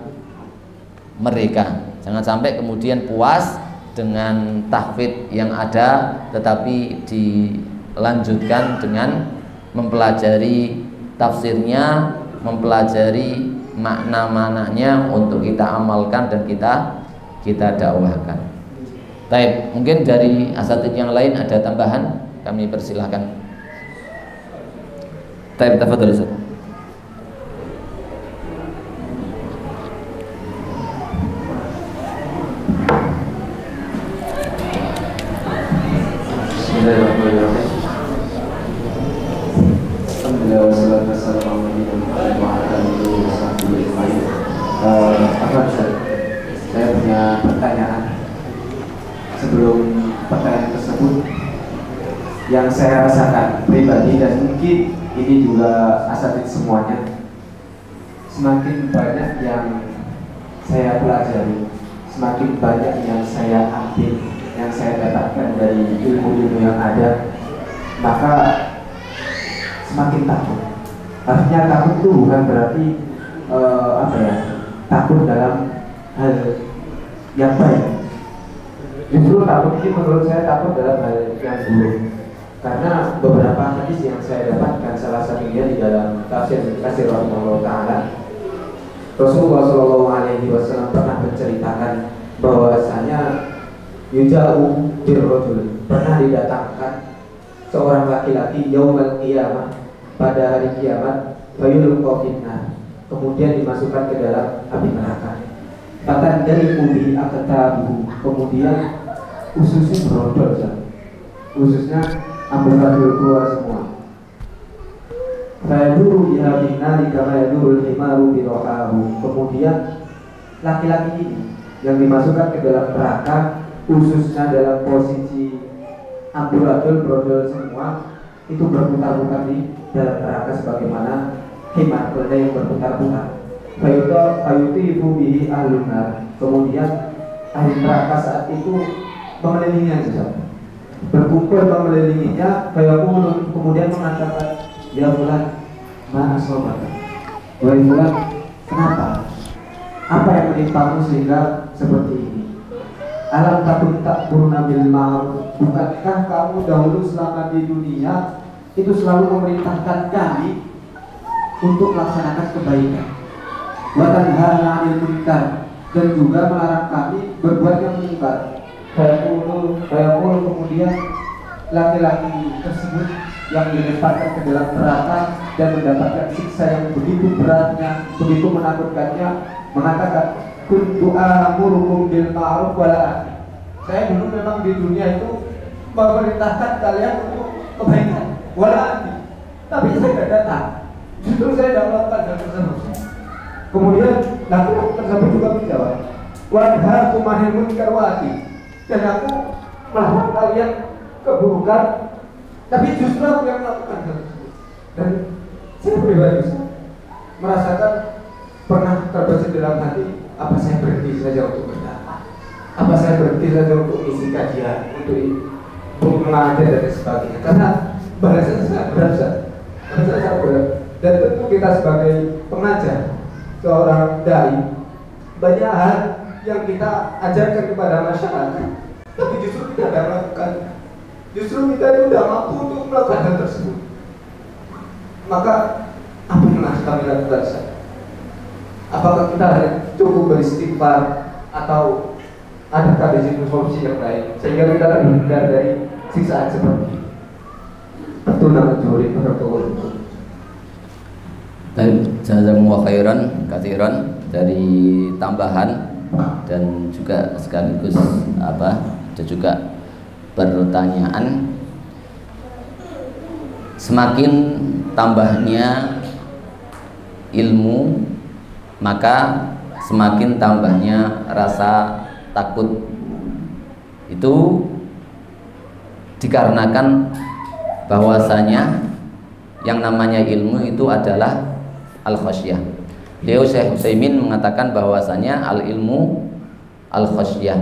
mereka. Jangan sampai kemudian puas dengan tahfidz yang ada, tetapi dilanjutkan dengan mempelajari tafsirnya, mempelajari makna-maknanya untuk kita amalkan dan kita dakwahkan. Baik, mungkin dari asatidz yang lain ada tambahan, kami persilahkan. Baik, tafadhol Ustaz. Bismillahirrahmanirrahim. Alhamdulillah wassalatu wassalamu ala saya punya pertanyaan. Sebelum pertanyaan tersebut, yang saya rasakan pribadi dan mungkin ini juga asatidz semuanya, semakin banyak yang saya pelajari, semakin banyak yang saya ambil, yang saya dapatkan dari ilmu-ilmu yang ada, maka semakin takut. Artinya takut itu bukan berarti takut dalam hal yang baik. Justru takut ini menurut saya takut dalam hal yang buruk. Karena beberapa hadis yang saya dapatkan, salah satunya di dalam tafsir rahimahullah taala, Rasulullah SAW pernah menceritakan bahwasanya yuja'u birrajul, pernah didatangkan seorang laki-laki yaumul qiyamah, pada hari kiamat, fayulqa finnar, kemudian dimasukkan ke dalam api neraka. Fatan dari ubi akatabu, kemudian ususnya berondol, ususnya ambil keluar semua. Fayaduru biha binnari kama yadurul himaru birohahu, kemudian laki-laki ini yang dimasukkan ke dalam neraka, ususnya dalam posisi amburadul berondol semua, itu berputar-putar di dalam neraka sebagaimana himar keledai yang berputar-putar. Fayutifu bihi ahlunar, kemudian ahli neraka saat itu mengelilinginya juga, berkumpul mengelilinginya. Fayaqulu, kemudian mengatakan, ya fulan, ma asabaka, wahai fulan, kenapa? Apa yang menimpamu sehingga seperti ini? Alam takun takfuruna bil ma'ruf, bukankah kamu dahulu selama di dunia itu selalu memerintahkan kami untuk melaksanakan kebaikan, wa tanhana 'anil munkar, dan juga melarang kami berbuat yang munkar. Fayaqulu, kemudian laki-laki tersebut yang dilemparkan ke dalam neraka dan mendapatkan siksa yang begitu beratnya, begitu menakutkannya, mengatakan, kuntu amurukum bil ma'ruf wala ati, saya dulu memang di dunia itu memerintahkan kalian untuk kebaikan, wala ati, tapi saya tidak datang, justru saya tidak melakukan hal tersebut. Kemudian laki-laki tersebut juga menjawab, wadhakum anil munkar wa ati, dan aku melakukan kalian keburukan, tapi justru aku yang melakukan hal tersebut. Dan saya pribadi merasakan, pernah terbesit dalam hati, apa saya berhenti saja untuk berdakwah, apa saya berhenti saja untuk isi kajian, untuk mengajar dan sebagainya, karena bahasanya sangat berat. Dan tentu kita sebagai pengajar, seorang dai, banyak hal yang kita ajarkan kepada masyarakat, tapi justru kita tidak melakukan. Justru kita tidak mampu untuk melakukan hal tersebut. Maka apa yang harus kami lakukan? Apakah kita cukup beristighfar atau adakah di situ solusi yang lain sehingga kita terhindar dari siksaan seperti ini? Betul nama juri protokol. Jazakumullah khairan katsiran dari tambahan dan juga sekaligus ada juga pertanyaan. Semakin tambahnya ilmu, maka semakin tambahnya rasa takut. Itu dikarenakan bahwasanya yang namanya ilmu itu adalah al-khasyah. Beliau Syekh Utsaimin mengatakan bahwasanya al-ilmu al-khasyah.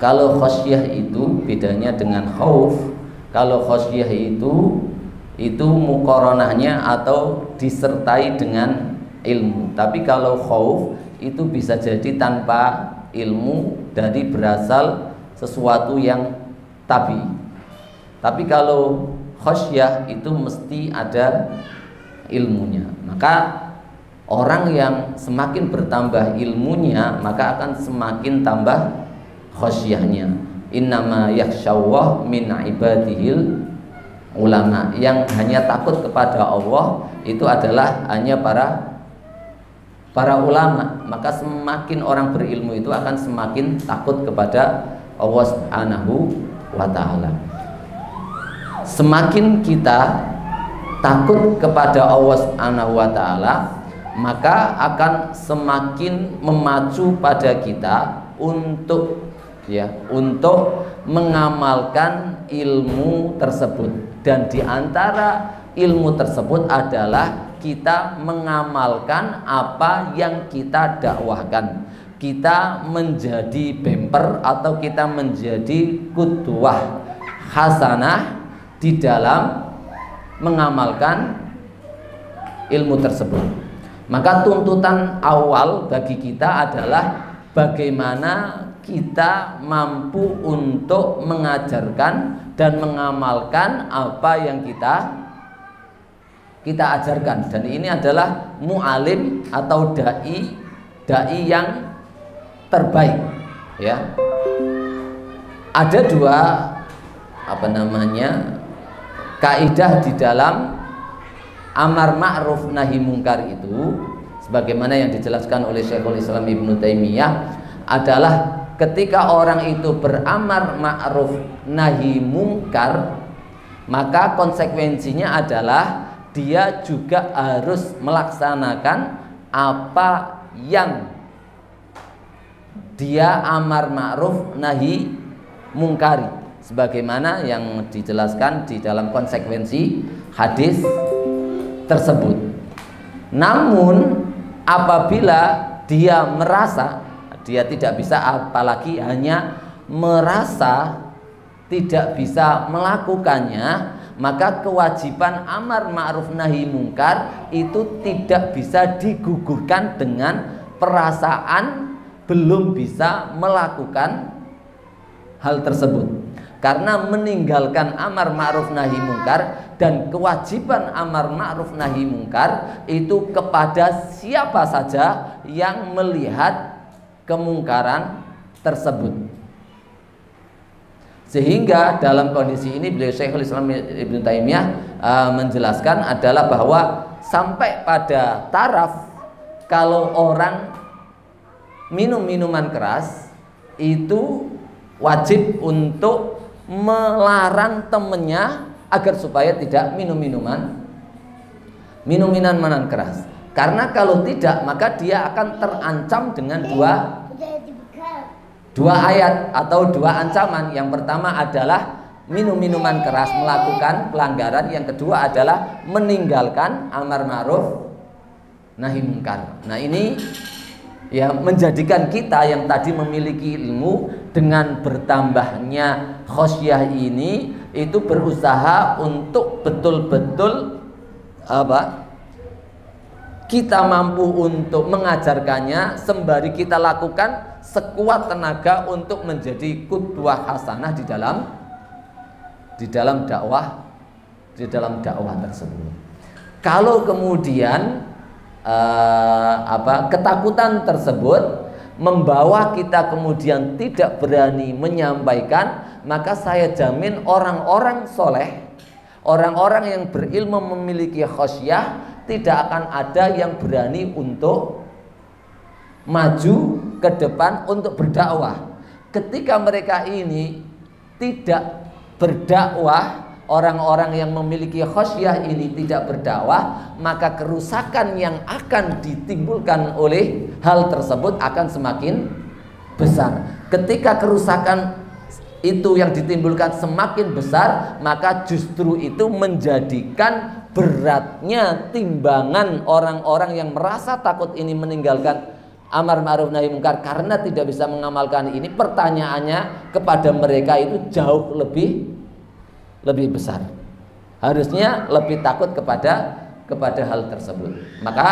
Kalau khasyah itu bedanya dengan khauf. Kalau khasyah itu muqaranahnya atau disertai dengan ilmu. Tapi kalau khauf itu bisa jadi tanpa ilmu, dari berasal sesuatu yang tabi. Tapi kalau khasyah itu mesti ada ilmunya. Maka orang yang semakin bertambah ilmunya, maka akan semakin tambah khasyahnya. Innama yakhsyallah min ibadihil ulama. Yang hanya takut kepada Allah itu adalah hanya para ulama. Maka semakin orang berilmu itu akan semakin takut kepada Allah Subhanahu wa ta'ala. Semakin kita takut kepada Allah Subhanahu wa ta'ala, maka akan semakin memacu pada kita untuk mengamalkan ilmu tersebut. Dan diantara ilmu tersebut adalah kita mengamalkan apa yang kita dakwahkan. Kita menjadi bemper atau kita menjadi qudwah hasanah di dalam mengamalkan ilmu tersebut. Maka tuntutan awal bagi kita adalah bagaimana kita mampu untuk mengajarkan dan mengamalkan apa yang kita ajarkan. Dan ini adalah mu'alim atau dai yang terbaik, ya. Ada dua kaidah di dalam amar ma'ruf nahi mungkar itu, sebagaimana yang dijelaskan oleh Syekhul Islam Ibnu Taimiyah, adalah ketika orang itu beramar ma'ruf nahi mungkar, maka konsekuensinya adalah dia juga harus melaksanakan apa yang dia amar ma'ruf nahi mungkari, sebagaimana yang dijelaskan di dalam konsekuensi hadis tersebut. Namun apabila dia merasa, dia tidak bisa, apalagi hanya merasa tidak bisa melakukannya, maka kewajiban amar ma'ruf nahi mungkar itu tidak bisa digugurkan dengan perasaan belum bisa melakukan hal tersebut. Karena meninggalkan amar ma'ruf nahi mungkar dan kewajiban amar ma'ruf nahi mungkar itu kepada siapa saja yang melihat kemungkaran tersebut. Sehingga dalam kondisi ini beliau Syekhul Islam Ibnu Taimiyah menjelaskan adalah bahwa sampai pada taraf kalau orang minum minuman keras itu wajib untuk melarang temennya agar supaya tidak minum minuman keras. Karena kalau tidak, maka dia akan terancam dengan dua ayat atau dua ancaman. Yang pertama adalah minum minuman keras, melakukan pelanggaran. Yang kedua adalah meninggalkan amar ma'ruf nahi mungkar. Nah, ini ya menjadikan kita yang tadi memiliki ilmu dengan bertambahnya khosyah ini itu berusaha untuk betul-betul kita mampu untuk mengajarkannya, sembari kita lakukan sekuat tenaga untuk menjadi qudwah hasanah di dalam dakwah tersebut. Kalau kemudian ketakutan tersebut membawa kita kemudian tidak berani menyampaikan, maka saya jamin orang-orang soleh, orang-orang yang berilmu memiliki khosyah, tidak akan ada yang berani untuk maju ke depan untuk berdakwah. Ketika mereka ini tidak berdakwah, orang-orang yang memiliki khosyah ini tidak berdakwah, maka kerusakan yang akan ditimbulkan oleh hal tersebut akan semakin besar. Ketika kerusakan itu yang ditimbulkan semakin besar, maka justru itu menjadikan beratnya timbangan orang-orang yang merasa takut ini meninggalkan amar ma'ruf nahi mungkar, karena tidak bisa mengamalkan ini, pertanyaannya kepada mereka itu jauh lebih besar. Harusnya lebih takut kepada hal tersebut. Maka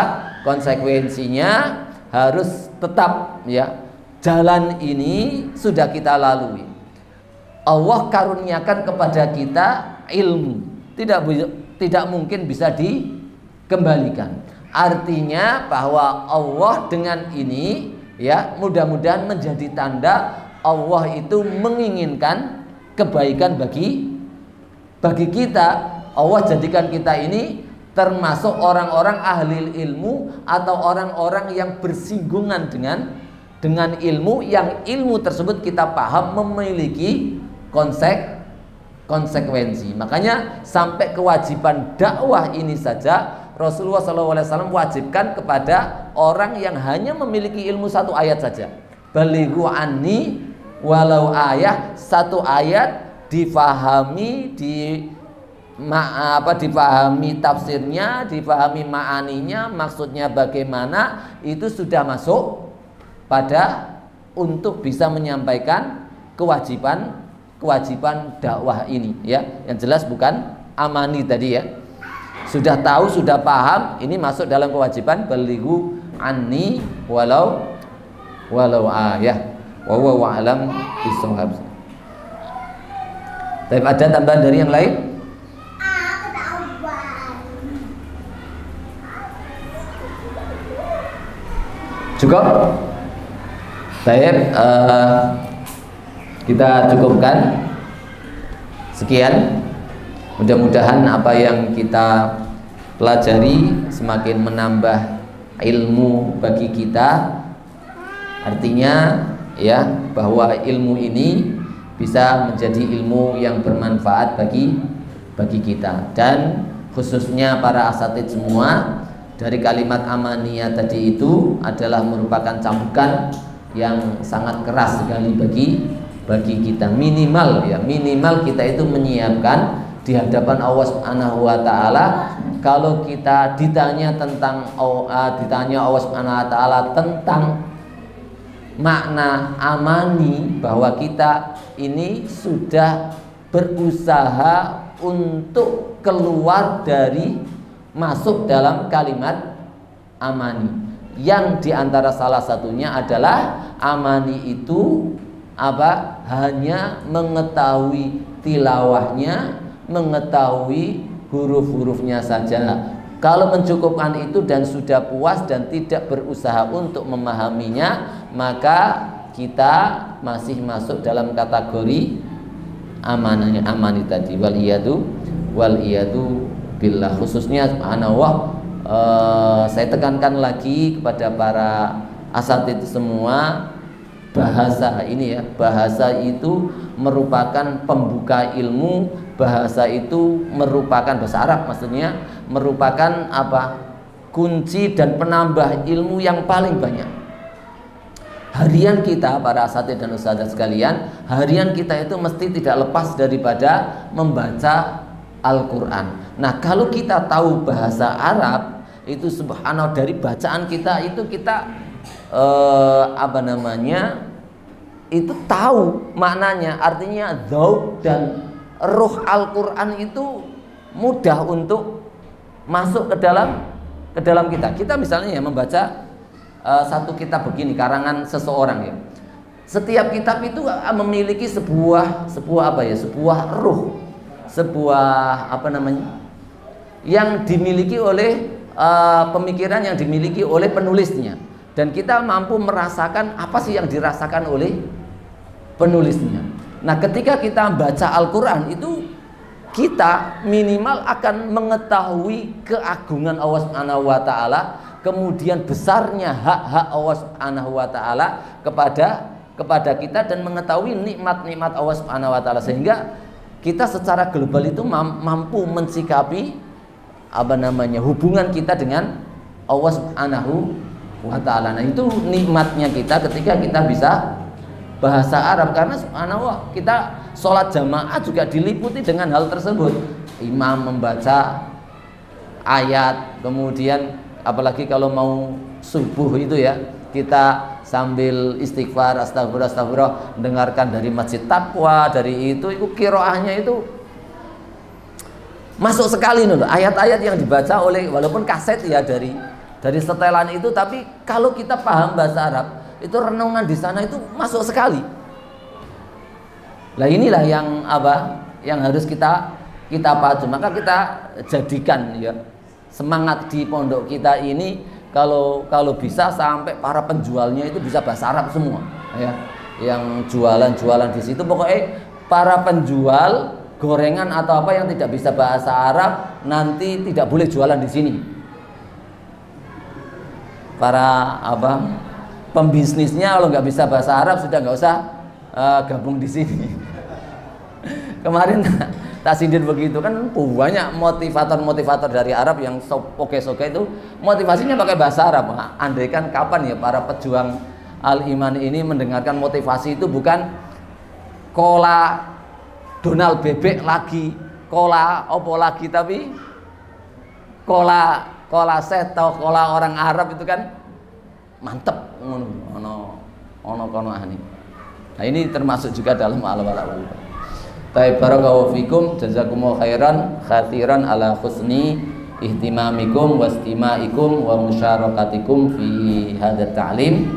konsekuensinya harus tetap ya, jalan ini sudah kita lalui. Allah karuniakan kepada kita ilmu, tidak mungkin bisa dikembalikan. Artinya bahwa Allah dengan ini ya, mudah-mudahan menjadi tanda Allah itu menginginkan kebaikan bagi kita. Allah jadikan kita ini termasuk orang-orang ahli ilmu atau orang-orang yang bersinggungan dengan ilmu, yang ilmu tersebut kita paham memiliki konsekuensi. Makanya sampai kewajiban dakwah ini saja Rasulullah SAW wajibkan kepada orang yang hanya memiliki ilmu satu ayat saja. Balighu anni walau ayat, satu ayat difahami, difahami tafsirnya, difahami ma'aninya, maksudnya bagaimana, itu sudah masuk pada untuk bisa menyampaikan kewajiban dakwah ini ya. Yang jelas bukan amani tadi ya. Sudah tahu, sudah paham, ini masuk dalam kewajiban balighu anni walau ayah. Wallahu a'lam bishawab. Tapi ada tambahan dari yang lain? Cukup? Baik, kita cukupkan. Sekian. Mudah-mudahan apa yang kita pelajari semakin menambah ilmu bagi kita. Artinya ya, bahwa ilmu ini bisa menjadi ilmu yang bermanfaat bagi kita, dan khususnya para asatidz semua, dari kalimat amaniyah tadi itu adalah merupakan cambukan yang sangat keras sekali bagi kita. Minimal kita itu menyiapkan di hadapan Allah Subhanahu wa taala. Kalau kita ditanya Allah Subhanahu wa taala tentang makna amani, bahwa kita ini sudah berusaha untuk keluar dari masuk dalam kalimat amani, yang diantara salah satunya adalah amani itu apa? Hanya mengetahui tilawahnya, mengetahui huruf-hurufnya saja. Kalau mencukupkan itu dan sudah puas dan tidak berusaha untuk memahaminya, maka kita masih masuk dalam kategori amani tadi. Wal iyadu billah. Khususnya subhanallah, saya tekankan lagi kepada para asatidz semua, bahasa ini ya, bahasa itu merupakan pembuka ilmu. Bahasa itu merupakan, bahasa Arab maksudnya, merupakan apa? Kunci dan penambah ilmu yang paling banyak. Harian kita, para asatidz dan ustadzah sekalian, harian kita itu mesti tidak lepas daripada membaca Al-Quran. Nah, kalau kita tahu bahasa Arab, itu subhanallah, dari bacaan kita itu kita itu tahu maknanya. Artinya dzauq dan ruh Al-Quran itu mudah untuk masuk ke dalam kita. Kita misalnya ya membaca satu kitab begini, karangan seseorang ya. Setiap kitab itu memiliki sebuah ruh, yang dimiliki oleh pemikiran yang dimiliki oleh penulisnya, dan kita mampu merasakan apa sih yang dirasakan oleh penulisnya. Nah, ketika kita baca Al-Quran itu, kita minimal akan mengetahui keagungan Allah Subhanahu wa taala, kemudian besarnya hak-hak Allah Subhanahu wa taala kepada kita, dan mengetahui nikmat-nikmat Allah Subhanahu wa taala, sehingga kita secara global itu mampu mensikapi hubungan kita dengan Allah Subhanahu wa taala. Nah, itu nikmatnya kita ketika kita bisa bahasa Arab, karena subhanallah kita sholat jamaah juga diliputi dengan hal tersebut. Imam membaca ayat, kemudian apalagi kalau mau subuh itu ya, kita sambil istighfar, astagfirullah, astagfirullah, dengarkan dari masjid Taqwa, dari itu qiraahnya itu masuk sekali loh. Ayat-ayat yang dibaca oleh, walaupun kaset ya dari setelan itu, tapi kalau kita paham bahasa Arab, itu renungan di sana itu masuk sekali. Nah inilah yang yang harus kita pacu. Maka kita jadikan ya semangat di pondok kita ini, kalau bisa sampai para penjualnya itu bisa bahasa Arab semua ya. Yang jualan di situ pokoknya para penjual gorengan atau apa yang tidak bisa bahasa Arab nanti tidak boleh jualan di sini. Para pembisnisnya kalau nggak bisa bahasa Arab sudah nggak usah gabung di sini. Kemarin tak sindir begitu kan, banyak motivator dari Arab yang soke itu motivasinya pakai bahasa Arab. Andaikan kapan ya para pejuang al-iman ini mendengarkan motivasi itu bukan kola Donald bebek lagi, kola opo lagi, tapi kola seto, kola orang Arab itu kan mantep ono kono ahli. Nah ini termasuk juga dalam al-wala. Baik, barakallahu fikum, jazakumullahu khairan ala husni ihtimamikum wastimaikum wa musyarakatikum fi hadza ta'lim.